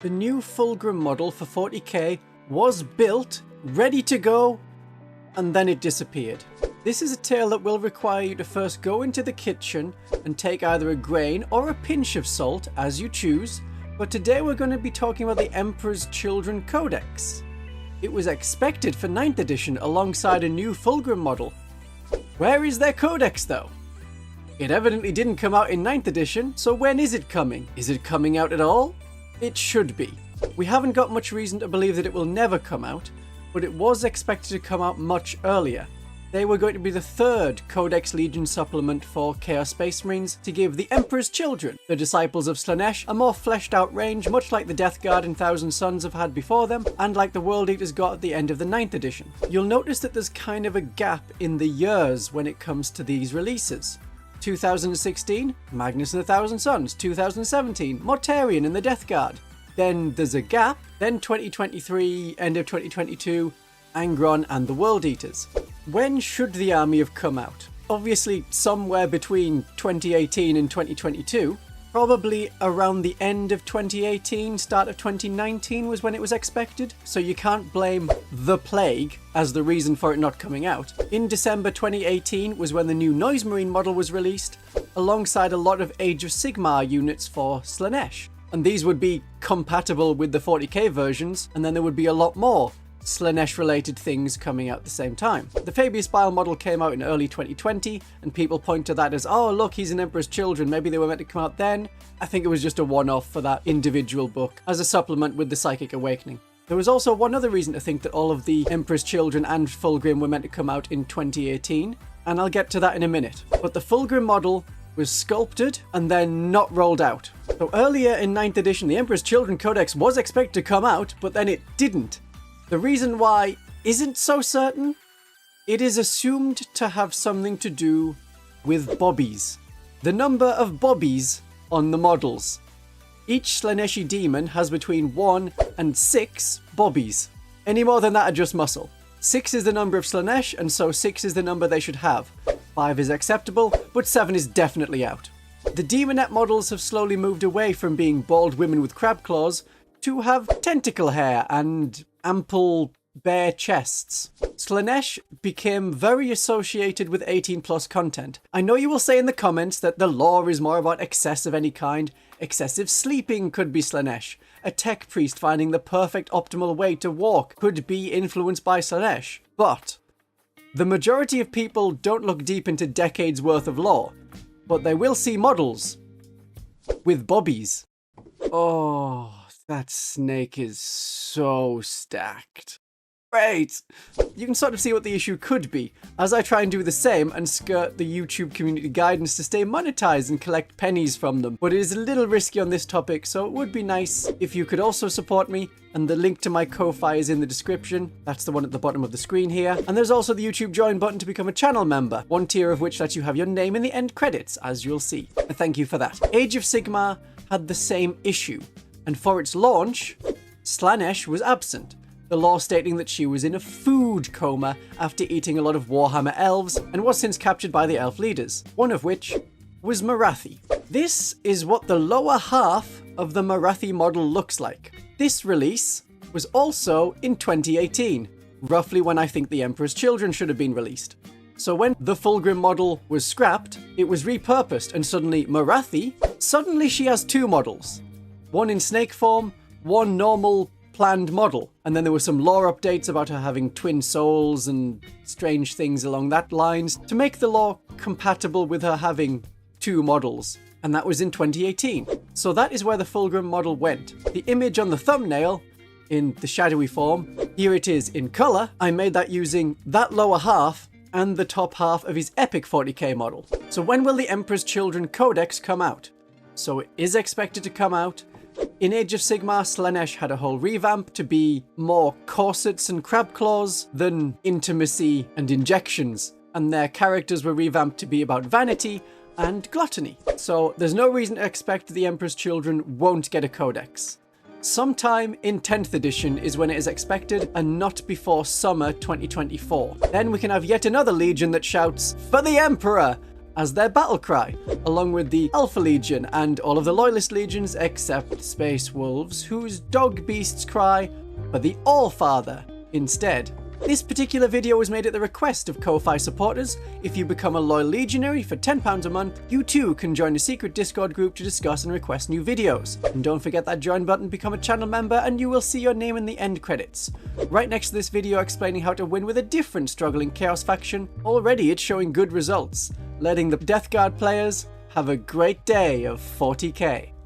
The new Fulgrim model for 40k was built, ready to go, and then it disappeared. This is a tale that will require you to first go into the kitchen and take either a grain or a pinch of salt, as you choose, but today we're going to be talking about the Emperor's Children Codex. It was expected for 9th edition alongside a new Fulgrim model. Where is their codex though? It evidently didn't come out in 9th edition, so when is it coming? Is it coming out at all? It should be. We haven't got much reason to believe that it will never come out, but it was expected to come out much earlier. They were going to be the third Codex Legion supplement for Chaos Space Marines to give the Emperor's Children, the disciples of Slaanesh, a more fleshed out range, much like the Death Guard and Thousand Sons have had before them, and like the World Eaters got at the end of the 9th edition. You'll notice that there's kind of a gap in the years when it comes to these releases. 2016, Magnus and the Thousand Sons. 2017, Mortarion and the Death Guard. Then there's a gap. Then 2023, end of 2022, Angron and the World Eaters. When should the army have come out? Obviously somewhere between 2018 and 2022. Probably around the end of 2018, start of 2019 was when it was expected, so you can't blame the plague as the reason for it not coming out. In December 2018 was when the new Noise Marine model was released, alongside a lot of Age of Sigmar units for Slaanesh. And these would be compatible with the 40k versions, and then there would be a lot more Slaanesh-related things coming out at the same time. The Fabius Bile model came out in early 2020, and people point to that as, oh look, he's an Emperor's Children, maybe they were meant to come out then. I think it was just a one-off for that individual book, as a supplement with the Psychic Awakening. There was also one other reason to think that all of the Emperor's Children and Fulgrim were meant to come out in 2018, and I'll get to that in a minute. But the Fulgrim model was sculpted and then not rolled out. So earlier in 9th edition, the Emperor's Children Codex was expected to come out, but then it didn't. The reason why isn't so certain. It is assumed to have something to do with bobbies. The number of bobbies on the models. Each Slaaneshi demon has between 1 and 6 bobbies. Any more than that are just muscle. 6 is the number of Slaanesh, and so 6 is the number they should have. 5 is acceptable, but 7 is definitely out. The demonette models have slowly moved away from being bald women with crab claws to have tentacle hair and ample bare chests. Slaanesh became very associated with 18+ content. I know you will say in the comments that the lore is more about excess of any kind. Excessive sleeping could be Slaanesh. A tech priest finding the perfect optimal way to walk could be influenced by Slaanesh. But the majority of people don't look deep into decades worth of lore, but they will see models with bobbies. Oh, that snake is so stacked. Great! You can sort of see what the issue could be, as I try and do the same and skirt the YouTube community guidance to stay monetized and collect pennies from them. But it is a little risky on this topic, so it would be nice if you could also support me, and the link to my Ko-Fi is in the description. That's the one at the bottom of the screen here. And there's also the YouTube join button to become a channel member, one tier of which lets you have your name in the end credits, as you'll see. And thank you for that. Age of Sigmar had the same issue, and for its launch, Slaanesh was absent. The lore stating that she was in a food coma after eating a lot of Warhammer elves and was since captured by the elf leaders, one of which was Morathi. This is what the lower half of the Morathi model looks like. This release was also in 2018, roughly when I think the Emperor's Children should have been released. So when the Fulgrim model was scrapped, it was repurposed, and suddenly she has 2 models. One in snake form, one normal planned model, and then there were some lore updates about her having twin souls and strange things along that lines to make the lore compatible with her having 2 models, and that was in 2018. So that is where the Fulgrim model went. The image on the thumbnail in the shadowy form, here it is in color. I made that using that lower half and the top half of his epic 40k model. So when will the Emperor's Children Codex come out? So it is expected to come out. In Age of Sigmar, Slaanesh had a whole revamp to be more corsets and crab claws than intimacy and injections, and their characters were revamped to be about vanity and gluttony. So there's no reason to expect the Emperor's Children won't get a codex. Sometime in 10th edition is when it is expected, and not before summer 2024. Then we can have yet another legion that shouts, "For the Emperor!" as their battle cry, along with the Alpha Legion and all of the Loyalist Legions except Space Wolves, whose dog beasts cry for the All-Father instead. This particular video was made at the request of Ko-Fi supporters. If you become a loyal legionary for £10 a month, you too can join a secret Discord group to discuss and request new videos. And don't forget that join button, become a channel member, and you will see your name in the end credits. Right next to this video explaining how to win with a different struggling Chaos faction, already it's showing good results, letting the Death Guard players have a great day of 40k.